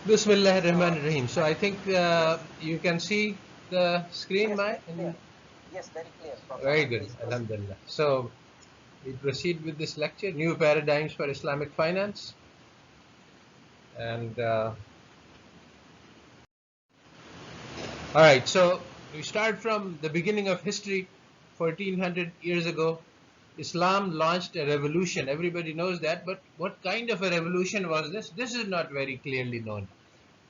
Bismillah ar-Rahman ar-Rahim. So I think you can see the screen, Yes, Mai? very clear. Yes, very clear. Prophet Very Muhammad, good. please proceed. Alhamdulillah. So we proceed with this lecture, New Paradigms for Islamic Finance. And all right, so we start from the beginning of history, 1400 years ago. Islam launched a revolution. Everybody knows that, but what kind of a revolution was this? This is not very clearly known.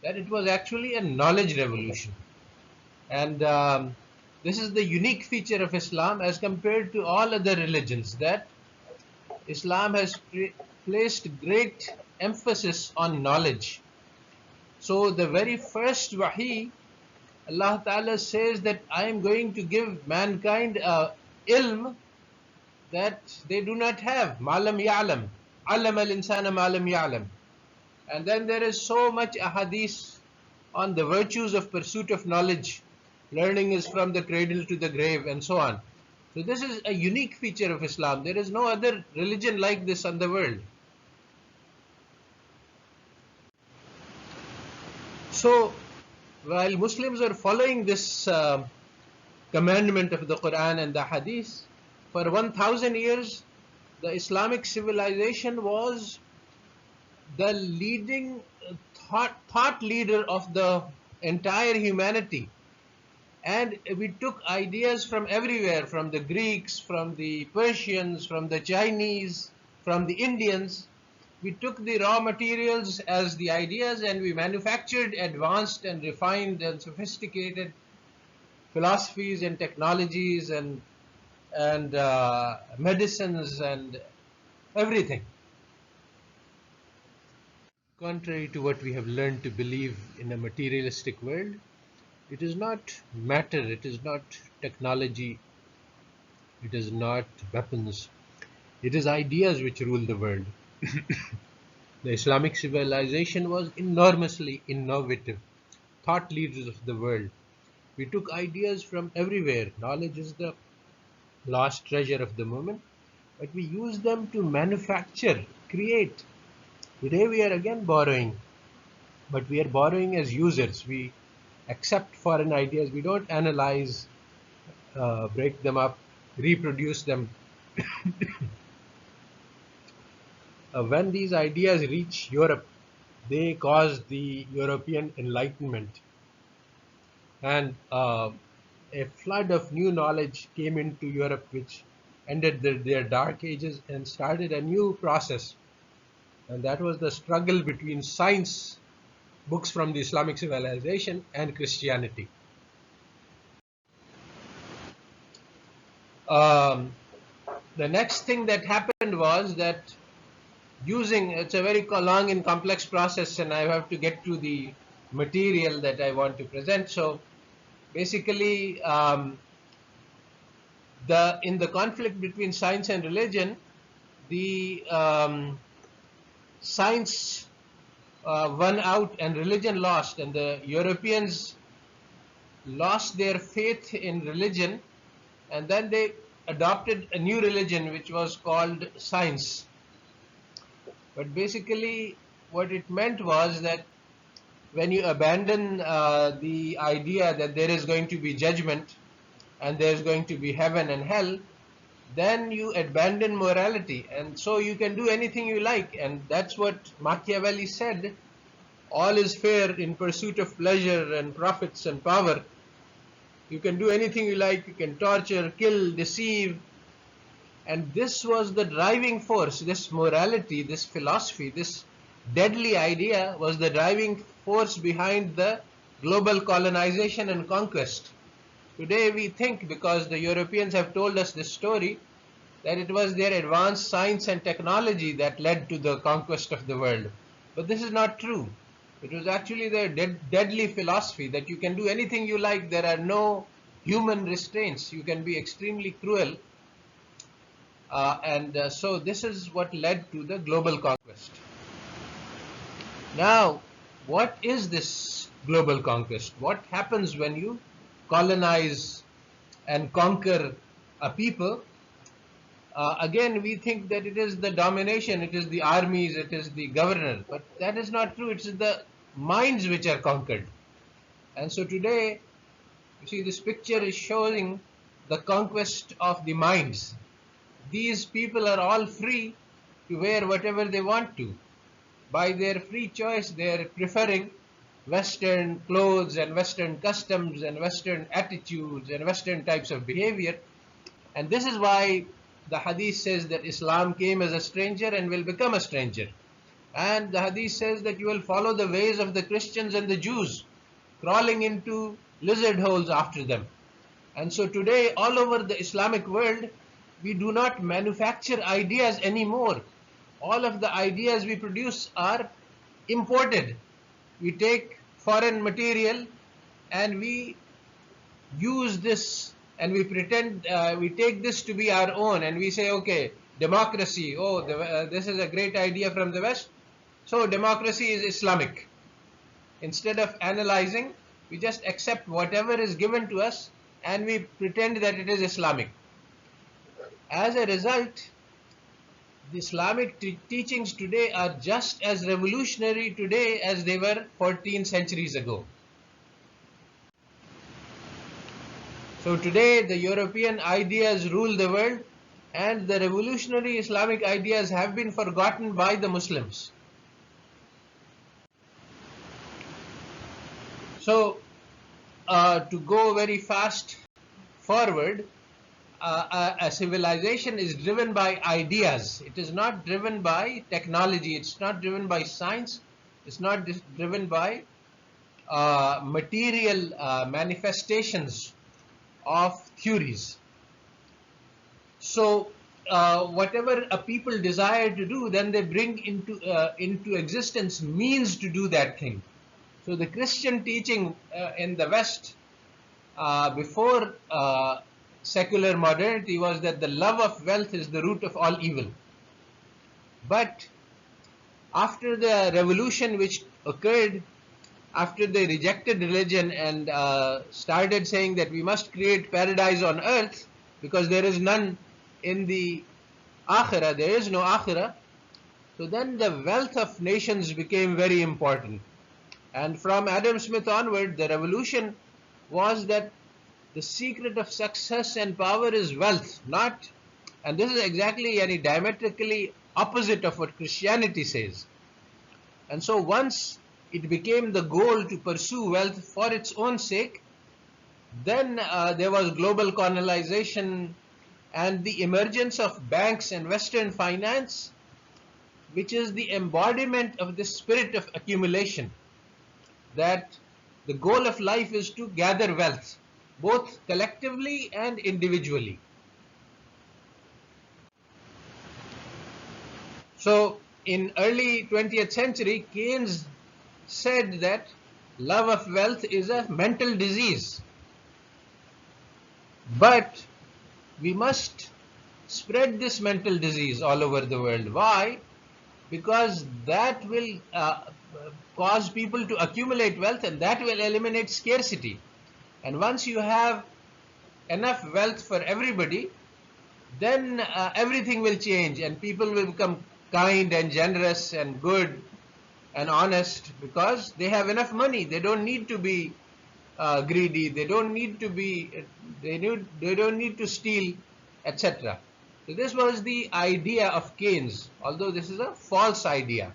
That it was actually a knowledge revolution. And this is the unique feature of Islam as compared to all other religions, that Islam has placed great emphasis on knowledge. So the very first wahi, Allah Ta'ala says that I am going to give mankind a ilm that they do not have. Ma'lam ya'lam. Alam al-insana ma'lam ya'lam. And then there is so much ahadith on the virtues of pursuit of knowledge. Learning is from the cradle to the grave, and so on. So this is a unique feature of Islam. There is no other religion like this on the world. So while Muslims are following this commandment of the Quran and the Hadith, for 1000 years, the Islamic civilization was the leading thought leader of the entire humanity. And we took ideas from everywhere, from the Greeks, from the Persians, from the Chinese, from the Indians. We took the raw materials as the ideas, and we manufactured advanced and refined and sophisticated philosophies and technologies and medicines and everything. Contrary to what we have learned to believe in a materialistic world, it is not matter, it is not technology, it is not weapons, it is ideas which rule the world. The Islamic civilization was enormously innovative, thought leaders of the world. We took ideas from everywhere. Knowledge is the lost treasure of the moment, but we use them to manufacture, create. Today we are again borrowing, but we are borrowing as users. We accept foreign ideas, we don't analyze, break them up, reproduce them. When these ideas reach Europe, they cause the European Enlightenment, and a flood of new knowledge came into Europe, which ended their dark ages and started a new process. And that was the struggle between science, books from the Islamic civilization, and Christianity. Um, the next thing that happened was that using, it's a very long and complex process, and I have to get to the material that I want to present. So basically, the in the conflict between science and religion, the science won out and religion lost, and the Europeans lost their faith in religion, and then they adopted a new religion which was called science. But basically, what it meant was that when you abandon the idea that there is going to be judgment and there's going to be heaven and hell, then you abandon morality, and so you can do anything you like. And that's what Machiavelli said: all is fair in pursuit of pleasure and profits and power. You can do anything you like, you can torture, kill, deceive. And this was the driving force. This morality, this philosophy, this deadly idea was the driving force behind the global colonization and conquest. Today we think, because the Europeans have told us this story, that it was their advanced science and technology that led to the conquest of the world. But this is not true. It was actually their deadly philosophy that you can do anything you like, there are no human restraints, you can be extremely cruel. And so this is what led to the global conquest. Now, what is this global conquest? What happens when you colonize and conquer a people? Again, we think that it is the domination, it is the armies, it is the governor, but that is not true. It's the minds which are conquered. And so today, you see, this picture is showing the conquest of the minds. These people are all free to wear whatever they want to. By their free choice, they're preferring Western clothes and Western customs and Western attitudes and Western types of behavior. And this is why the hadith says that Islam came as a stranger and will become a stranger. And the hadith says that you will follow the ways of the Christians and the Jews, crawling into lizard holes after them. And so today, all over the Islamic world, we do not manufacture ideas anymore. All of the ideas we produce are imported. We take foreign material and we use this and we pretend we take this to be our own, and we say, okay, democracy, oh, this is a great idea from the West, so democracy is Islamic. Instead of analyzing, we just accept whatever is given to us and we pretend that it is Islamic. As a result, the Islamic teachings today are just as revolutionary today as they were 14 centuries ago. So today the European ideas rule the world, and the revolutionary Islamic ideas have been forgotten by the Muslims. So to go very fast forward, a civilization is driven by ideas. It is not driven by technology. It's not driven by science. It's not driven by material manifestations of theories. So whatever a people desire to do, then they bring into existence means to do that thing. So the Christian teaching in the West before secular modernity was that the love of wealth is the root of all evil. But after the revolution which occurred, after they rejected religion and started saying that we must create paradise on earth because there is none in the akhirah, there is no akhirah, so then the wealth of nations became very important. And from Adam Smith onward, the revolution was that the secret of success and power is wealth, not, and this is exactly diametrically opposite of what Christianity says. And so once it became the goal to pursue wealth for its own sake, then there was global colonization and the emergence of banks and Western finance, which is the embodiment of the spirit of accumulation, that the goal of life is to gather wealth, both collectively and individually. So in early 20th century, Keynes said that love of wealth is a mental disease. But we must spread this mental disease all over the world. Why? Because that will cause people to accumulate wealth, and that will eliminate scarcity. And once you have enough wealth for everybody, then everything will change and people will become kind and generous and good and honest because they have enough money. They don't need to be greedy. They don't need to be. They don't need to steal, etc. So this was the idea of Keynes, although this is a false idea,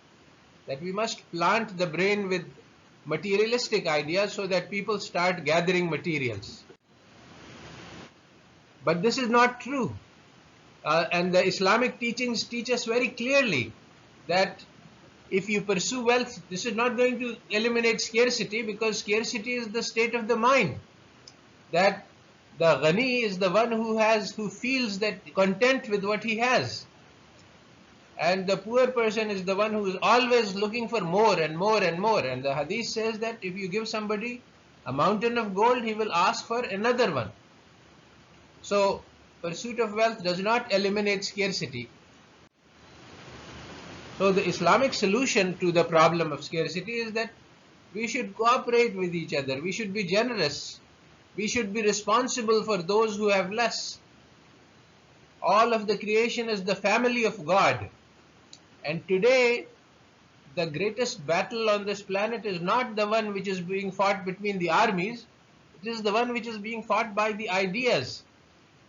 that we must plant the brain with materialistic ideas so that people start gathering materials. But this is not true. And the Islamic teachings teach us very clearly that if you pursue wealth, this is not going to eliminate scarcity, because scarcity is the state of the mind. That the ghani is the one who feels that content with what he has. And the poor person is the one who is always looking for more and more and more. And the hadith says that if you give somebody a mountain of gold, he will ask for another one. So pursuit of wealth does not eliminate scarcity. So the Islamic solution to the problem of scarcity is that we should cooperate with each other. We should be generous. We should be responsible for those who have less. All of the creation is the family of God. And today, the greatest battle on this planet is not the one which is being fought between the armies. It is the one which is being fought by the ideas,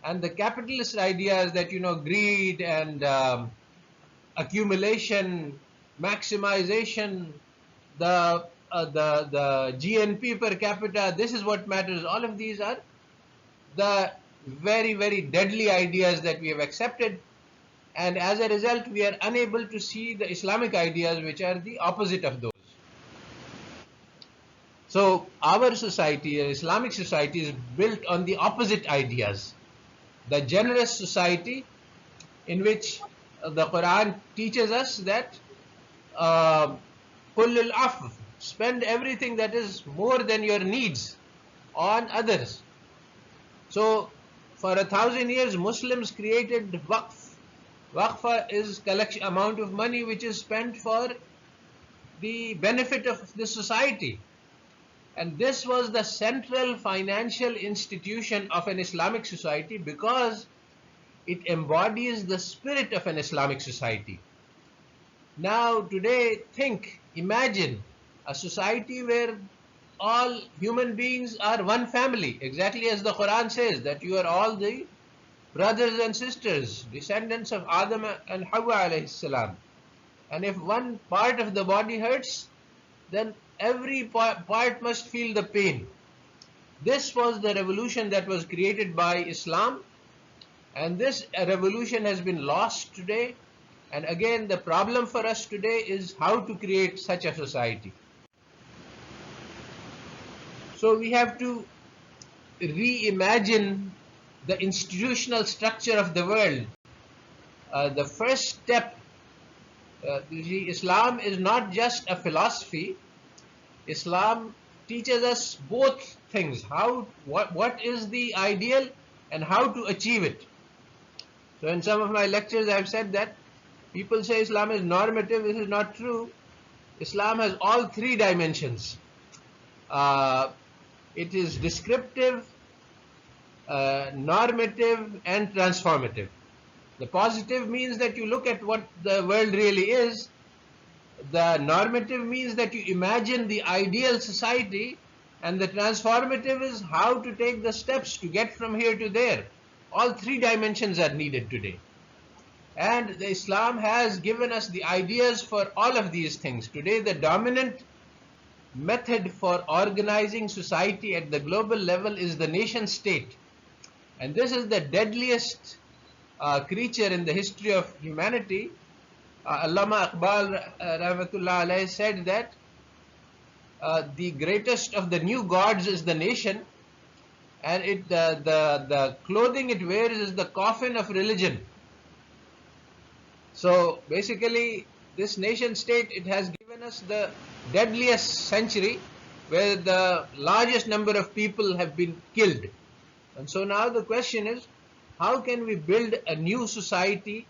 and the capitalist ideas that, greed and accumulation, maximization, the GNP per capita. This is what matters. All of these are the very, very deadly ideas that we have accepted, and as a result we are unable to see the Islamic ideas, which are the opposite of those. So our society, Islamic society, is built on the opposite ideas. The generous society, in which the Quran teaches us that kullul afw, spend everything that is more than your needs on others. So for 1,000 years Muslims created waqf. Waqf is collection amount of money which is spent for the benefit of the society, and this was the central financial institution of an Islamic society because it embodies the spirit of an Islamic society. Now today, imagine a society where all human beings are one family, exactly as the Quran says that you are all the brothers and sisters, descendants of Adam and Hawa alayhi salam. And if one part of the body hurts, then every part must feel the pain. This was the revolution that was created by Islam, and this revolution has been lost today. And again, the problem for us today is how to create such a society. So we have to reimagine the institutional structure of the world. The first step, Islam is not just a philosophy. Islam teaches us both things: what is the ideal and how to achieve it. So in some of my lectures I have said that people say Islam is normative. This is not true. Islam has all three dimensions. It is descriptive, normative, and transformative. The positive means that you look at what the world really is. The normative means that you imagine the ideal society, and the transformative is how to take the steps to get from here to there. All three dimensions are needed today. And the Islam has given us the ideas for all of these things. Today, the dominant method for organizing society at the global level is the nation state. And this is the deadliest creature in the history of humanity. Allama Iqbal Rahmatullah alayhi said that the greatest of the new gods is the nation, and the clothing it wears is the coffin of religion. So basically, this nation state, it has given us the deadliest century where the largest number of people have been killed. And so now the question is, how can we build a new society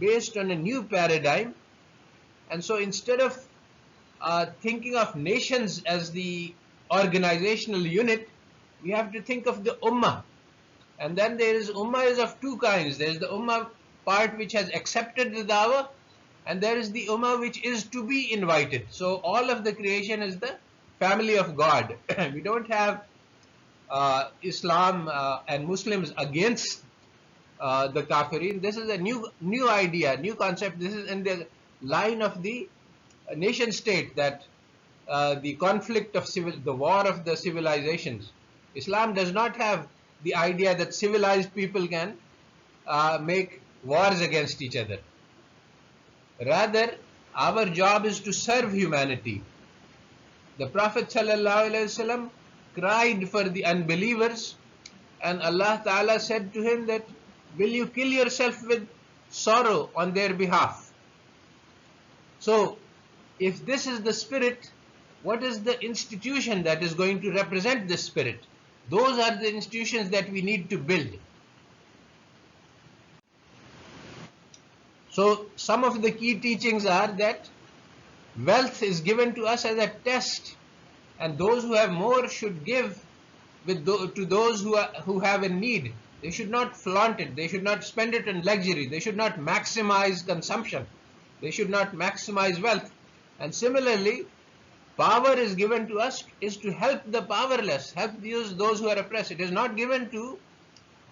based on a new paradigm? And so instead of thinking of nations as the organizational unit, we have to think of the ummah. And then ummah is of two kinds. There is the ummah part which has accepted the dawah, and there is the ummah which is to be invited. So all of the creation is the family of God. We don't have Islam and Muslims against the kafirin. This is a new idea, new concept. This is in the line of the nation state, that the conflict of the war of the civilizations. Islam does not have the idea that civilized people can make wars against each other. Rather, our job is to serve humanity. The Prophet ﷺ cried for the unbelievers, and Allah Ta'ala said to him that, will you kill yourself with sorrow on their behalf? So, if this is the spirit, what is the institution that is going to represent this spirit? Those are the institutions that we need to build. So some of the key teachings are that wealth is given to us as a test, and those who have more should give to those who have a need. They should not flaunt it. They should not spend it on luxury. They should not maximize consumption. They should not maximize wealth. And similarly, power is given to us is to help the powerless, help those who are oppressed. It is not given to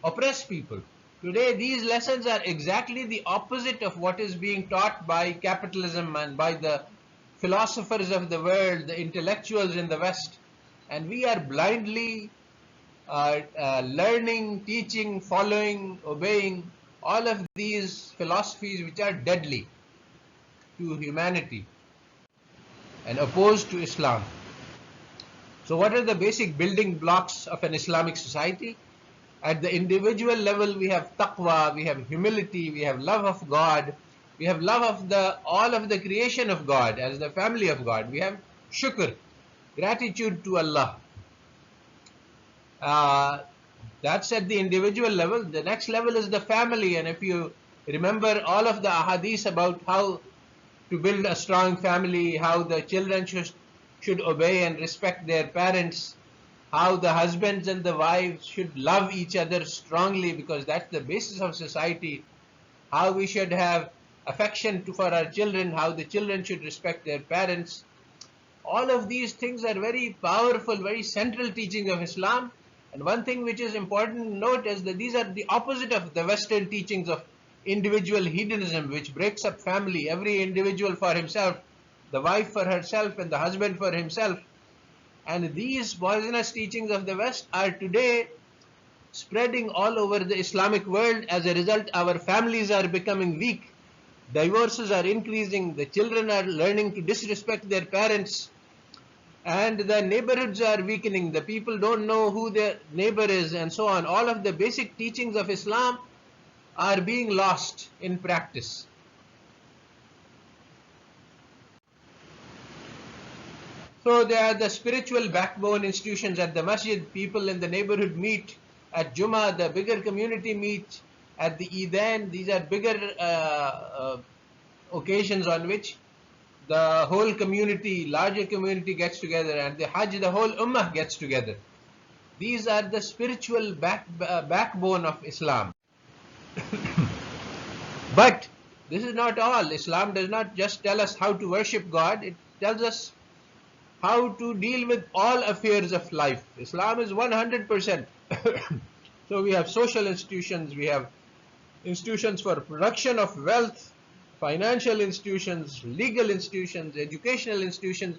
oppress people. Today, these lessons are exactly the opposite of what is being taught by capitalism and by the philosophers of the world, the intellectuals in the West. And we are blindly learning, teaching, following, obeying all of these philosophies which are deadly to humanity and opposed to Islam. So what are the basic building blocks of an Islamic society? At the individual level, we have taqwa, we have humility, we have love of God, we have love of all of the creation of God as the family of God. We have shukr, gratitude to Allah. Uh, that's at the individual level. The next level is the family, and if you remember all of the ahadith about how to build a strong family, how the children should obey and respect their parents, how the husbands and the wives should love each other strongly because that's the basis of society, how we should have affection for our children, how the children should respect their parents. All of these things are very powerful, very central teachings of Islam. And one thing which is important to note is that these are the opposite of the Western teachings of individual hedonism, which breaks up family, every individual for himself, the wife for herself and the husband for himself. And these poisonous teachings of the West are today spreading all over the Islamic world. As a result, our families are becoming weak, divorces are increasing, the children are learning to disrespect their parents, and the neighborhoods are weakening. The people don't know who their neighbor is, and so on. All of the basic teachings of Islam are being lost in practice. So they are the spiritual backbone institutions. At the masjid, people in the neighborhood meet. At Jummah, the bigger community meet. At the Eidain, these are bigger occasions on which the whole community, larger community gets together, and the Hajj, the whole Ummah gets together. These are the spiritual backbone of Islam. But this is not all. Islam does not just tell us how to worship God, it tells us how to deal with all affairs of life. Islam is 100%. So we have social institutions, we have institutions for production of wealth, financial institutions, legal institutions, educational institutions.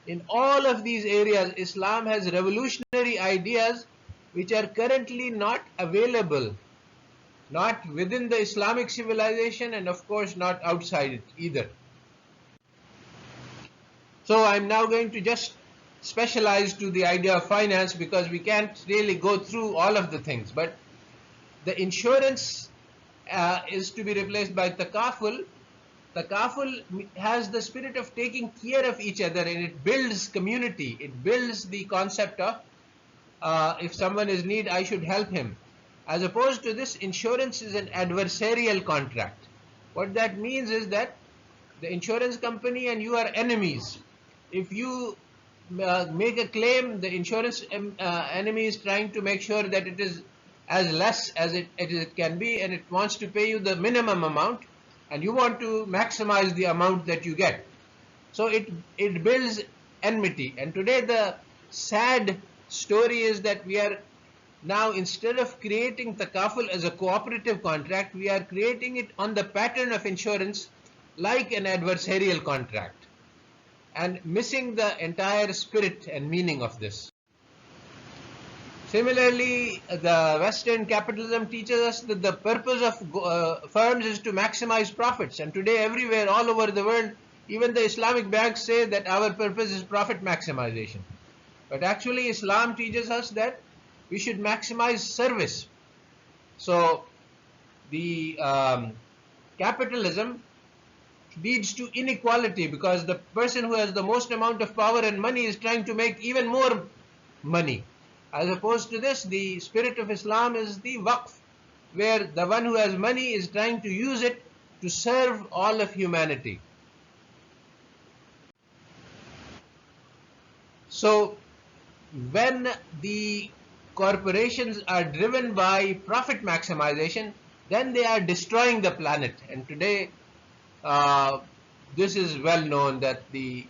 In all of these areas, Islam has revolutionary ideas which are currently not available, not within the Islamic civilization, and of course not outside it either. So I'm now going to just specialize to the idea of finance because we can't really go through all of the things. But the insurance is to be replaced by takaful. Takaful has the spirit of taking care of each other, and it builds community. It builds the concept of if someone is in need, I should help him. As opposed to this, insurance is an adversarial contract. What that means is that the insurance company and you are enemies. If you make a claim, the insurance enemy is trying to make sure that it is as less as it can be, and it wants to pay you the minimum amount, and you want to maximize the amount that you get. So it builds enmity. And today the sad story is that we are now, instead of creating takaful as a cooperative contract, we are creating it on the pattern of insurance like an adversarial contract, and missing the entire spirit and meaning of this. Similarly, the Western capitalism teaches us that the purpose of firms is to maximize profits. And today, everywhere, all over the world, even the Islamic banks say that our purpose is profit maximization. But actually, Islam teaches us that we should maximize service. So, the capitalism leads to inequality because the person who has the most amount of power and money is trying to make even more money. As opposed to this, the spirit of Islam is the waqf, where the one who has money is trying to use it to serve all of humanity. So when the corporations are driven by profit maximization, then they are destroying the planet. And today this is well known, that the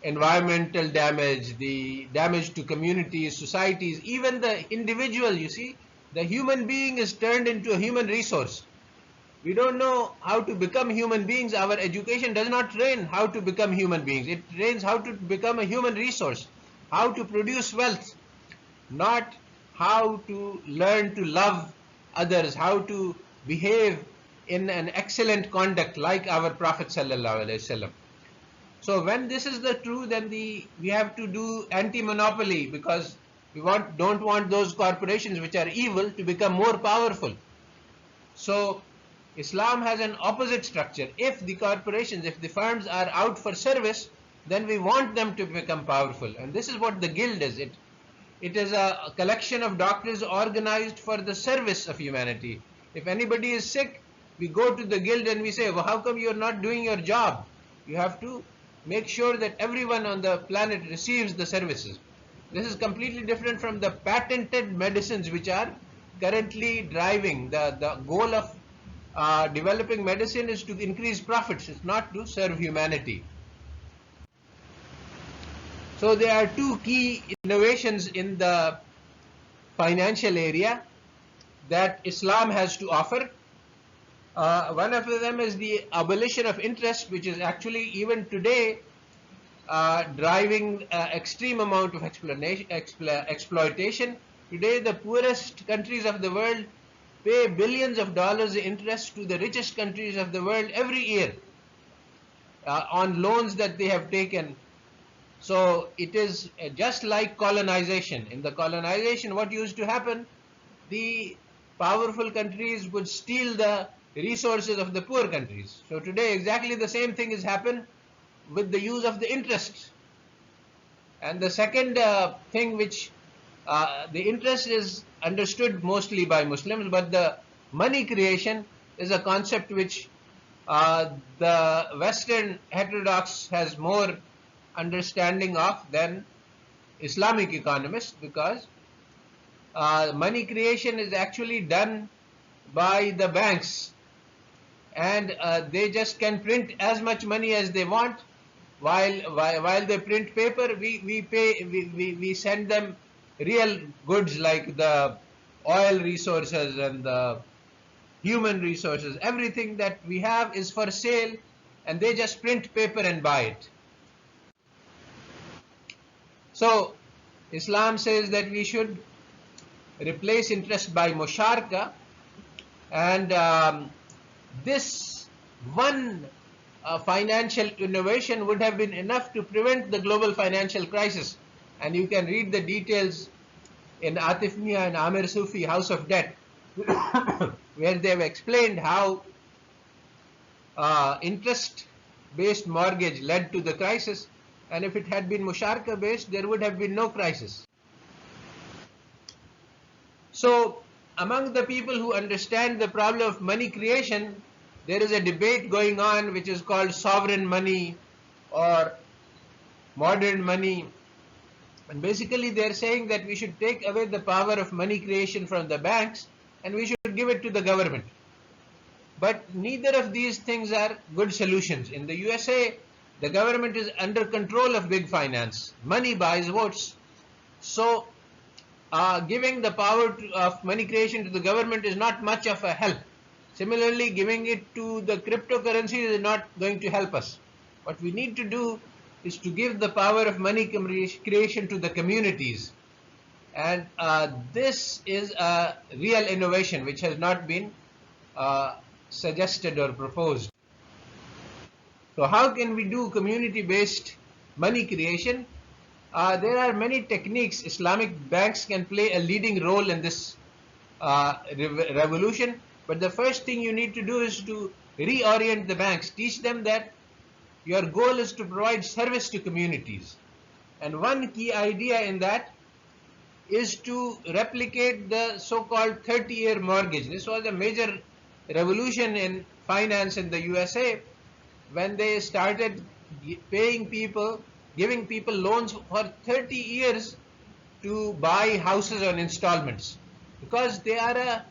environmental damage, the damage to communities, societies, even the individual, you see, the human being is turned into a human resource. We don't know how to become human beings. Our education does not train how to become human beings. It trains how to become a human resource, how to produce wealth, not how to learn to love others, how to behave in an excellent conduct like our Prophet sallallahu alaihi wasallam. So when this is the true, then we have to do anti-monopoly, because we don't want those corporations which are evil to become more powerful. So Islam has an opposite structure. If the corporations, if the firms are out for service, then we want them to become powerful. And this is what the guild is. It is a collection of doctors organized for the service of humanity. If anybody is sick, we go to the guild and we say, well, how come you're not doing your job? You have to make sure that everyone on the planet receives the services. This is completely different from the patented medicines which are currently driving. The goal of developing medicine is to increase profits. It's not to serve humanity. So there are two key innovations in the financial area that Islam has to offer. One of them is the abolition of interest, which is actually even today driving extreme amount of exploitation. Today the poorest countries of the world pay billions of dollars in interest to the richest countries of the world every year on loans that they have taken. So it is just like colonization. In the colonization, what used to happen, the powerful countries would steal the resources of the poor countries. So today exactly the same thing has happened with the use of the interest. And the second thing which the interest is understood mostly by Muslims, but the money creation is a concept which the Western heterodox has more understanding of than Islamic economists, because money creation is actually done by the banks, and they just can print as much money as they want. While they print paper, we send them real goods like the oil resources and the human resources. Everything that we have is for sale, and they just print paper and buy it. So Islam says that we should replace interest by musharaka, and this one financial innovation would have been enough to prevent the global financial crisis. And you can read the details in Atif Mia and Amir Sufi, House of Debt, where they have explained how interest-based mortgage led to the crisis, and if it had been musharaka based, there would have been no crisis. So among the people who understand the problem of money creation, there is a debate going on which is called sovereign money or modern money. And basically they are saying that we should take away the power of money creation from the banks and we should give it to the government. But neither of these things are good solutions. In the USA, the government is under control of big finance. Money buys votes. So giving the power of money creation to the government is not much of a help. Similarly, giving it to the cryptocurrencies is not going to help us. What we need to do is to give the power of money creation to the communities. And this is a real innovation which has not been suggested or proposed. So how can we do community-based money creation? There are many techniques. Islamic banks can play a leading role in this revolution. But the first thing you need to do is to reorient the banks. Teach them that your goal is to provide service to communities. And one key idea in that is to replicate the so-called 30-year mortgage. This was a major revolution in finance in the USA when they started paying people, giving people loans for 30 years to buy houses on installments, because they are a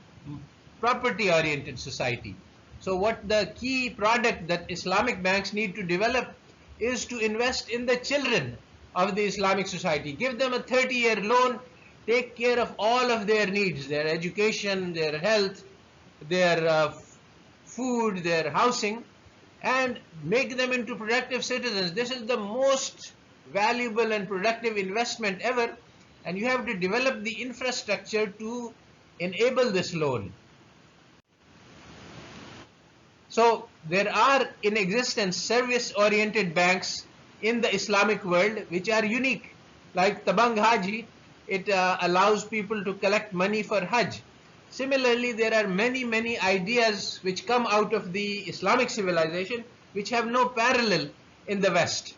property-oriented society. So what the key product that Islamic banks need to develop is to invest in the children of the Islamic society. Give them a 30-year loan, take care of all of their needs, their education, their health, their food, their housing, and make them into productive citizens. This is the most valuable and productive investment ever, and you have to develop the infrastructure to enable this loan. So there are in existence service-oriented banks in the Islamic world which are unique. Like Tabang Haji, it allows people to collect money for Hajj. Similarly, there are many ideas which come out of the Islamic civilization which have no parallel in the West.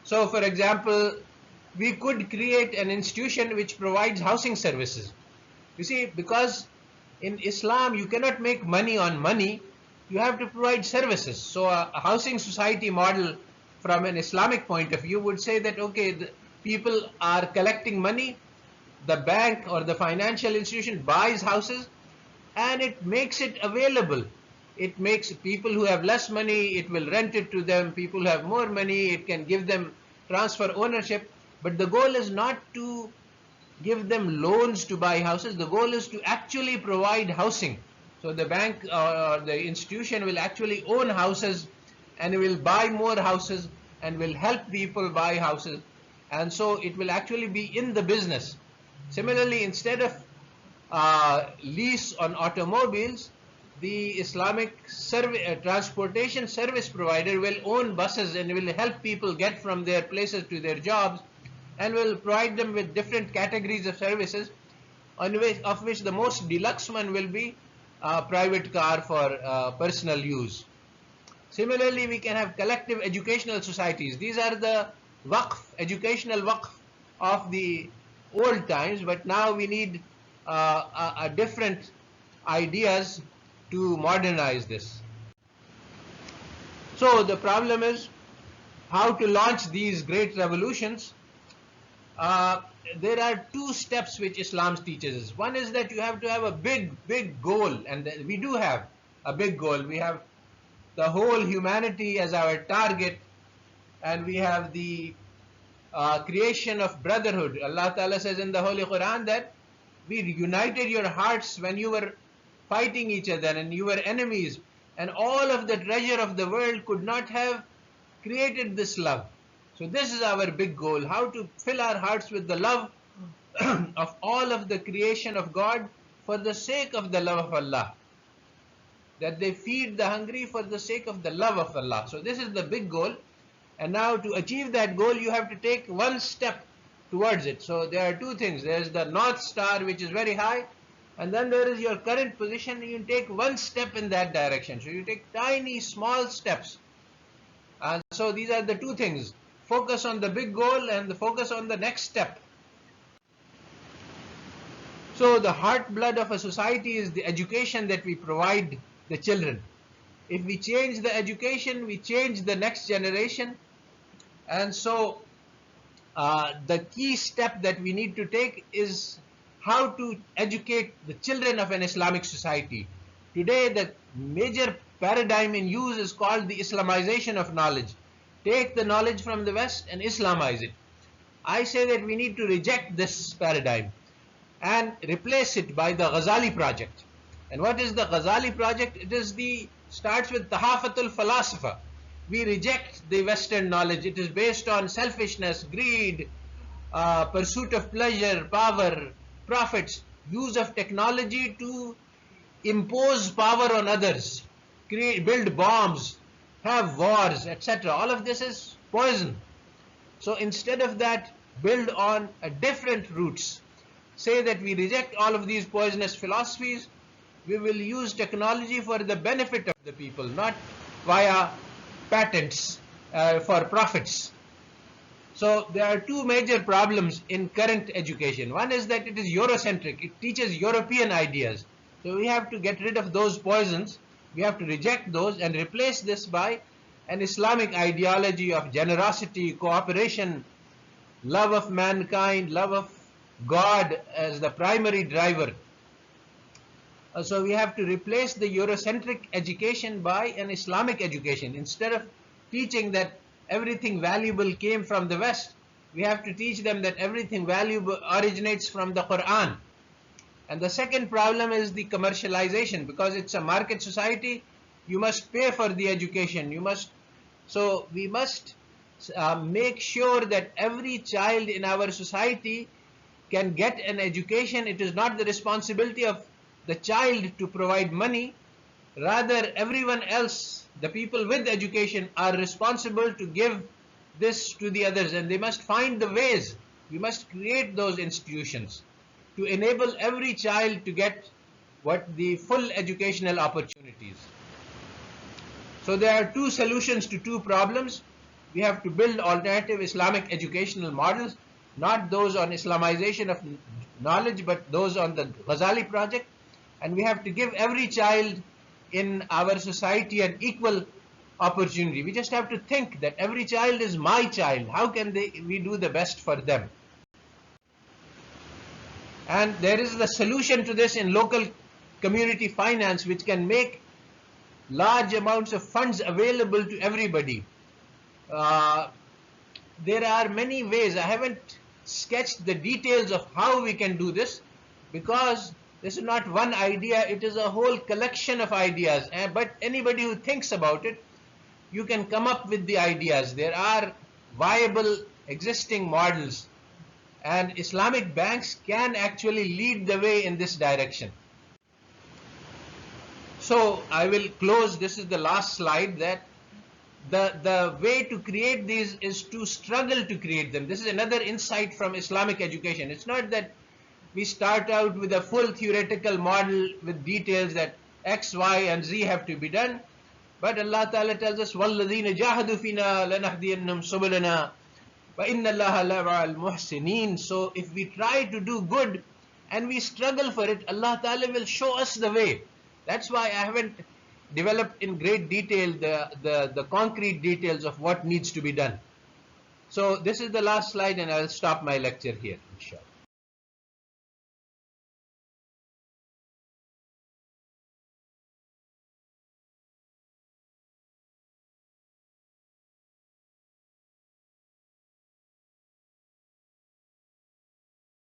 So for example, we could create an institution which provides housing services. You see, because in Islam you cannot make money on money, you have to provide services. So a housing society model from an Islamic point of view would say that, okay, the people are collecting money, the bank or the financial institution buys houses and it makes it available. It makes people who have less money, it will rent it to them. People who have more money, it can give them transfer ownership. But the goal is not to give them loans to buy houses. The goal is to actually provide housing. So the bank or the institution will actually own houses and will buy more houses and will help people buy houses. And so it will actually be in the business. Similarly, instead of lease on automobiles, the Islamic transportation service provider will own buses and will help people get from their places to their jobs and will provide them with different categories of services, of which the most deluxe one will be a private car for personal use. Similarly, we can have collective educational societies. These are the waqf, educational waqf of the old times, but now we need different ideas to modernize this. So the problem is how to launch these great revolutions. There are two steps which Islam teaches us. One is that you have to have a big goal, and we do have a big goal. We have the whole humanity as our target, and we have the creation of brotherhood. Allah Ta'ala says in the Holy Quran that we united your hearts when you were fighting each other and you were enemies, and all of the treasure of the world could not have created this love. So this is our big goal, how to fill our hearts with the love of all of the creation of God for the sake of the love of Allah. That they feed the hungry for the sake of the love of Allah. So this is the big goal. And now to achieve that goal, you have to take one step towards it. So there are two things. There is the North Star, which is very high. And then there is your current position. You take one step in that direction. So you take tiny, small steps. And so these are the two things. Focus on the big goal and the focus on the next step. So the heart blood of a society is the education that we provide the children. If we change the education, we change the next generation. And so the key step that we need to take is how to educate the children of an Islamic society. Today, the major paradigm in use is called the Islamization of knowledge. Take the knowledge from the West and Islamize it. I say that we need to reject this paradigm and replace it by the Ghazali project. And what is the Ghazali project? It is starts with Tahafatul Falasifa. We reject the Western knowledge. It is based on selfishness, greed, pursuit of pleasure, power, profits, use of technology to impose power on others, build bombs, have wars, etc. All of this is poison. So instead of that, build on a different roots. Say that we reject all of these poisonous philosophies. We will use technology for the benefit of the people, not via patents for profits. So there are two major problems in current education. One is that it is Eurocentric. It teaches European ideas. So we have to get rid of those poisons. We have to reject those and replace this by an Islamic ideology of generosity, cooperation, love of mankind, love of God as the primary driver. So we have to replace the Eurocentric education by an Islamic education. Instead of teaching that everything valuable came from the West, we have to teach them that everything valuable originates from the Quran. And the second problem is the commercialization. Because it's a market society, you must pay for the education. So we must make sure that every child in our society can get an education. It is not the responsibility of the child to provide money. Rather, everyone else, the people with education, are responsible to give this to the others, and they must find the ways. We must create those institutions to enable every child to get what the full educational opportunities. So there are two solutions to two problems. We have to build alternative Islamic educational models, not those on Islamization of knowledge, but those on the Ghazali project. And we have to give every child in our society an equal opportunity. We just have to think that every child is my child. How can we do the best for them? And there is the solution to this in local community finance, which can make large amounts of funds available to everybody. There are many ways. I haven't sketched the details of how we can do this, because this is not one idea, it is a whole collection of ideas. But anybody who thinks about it, you can come up with the ideas. There are viable existing models, and Islamic banks can actually lead the way in this direction. So I will close. This is the last slide. That the way to create these is to struggle to create them. This is another insight from Islamic education. It's not that we start out with a full theoretical model with details that X, Y, and Z have to be done. But Allah Ta'ala tells us, وَالَّذِينَ جَاهَدُوا فِينَا لَنَهْدِيَنَّهُمْ سُبُلَنَا وَإِنَّ اللَّهَ لَمَعَ الْمُحْسِنِينَ. So if we try to do good and we struggle for it, Allah Ta'ala will show us the way. That's why I haven't developed in great detail the concrete details of what needs to be done. So this is the last slide, and I'll stop my lecture here, inshallah.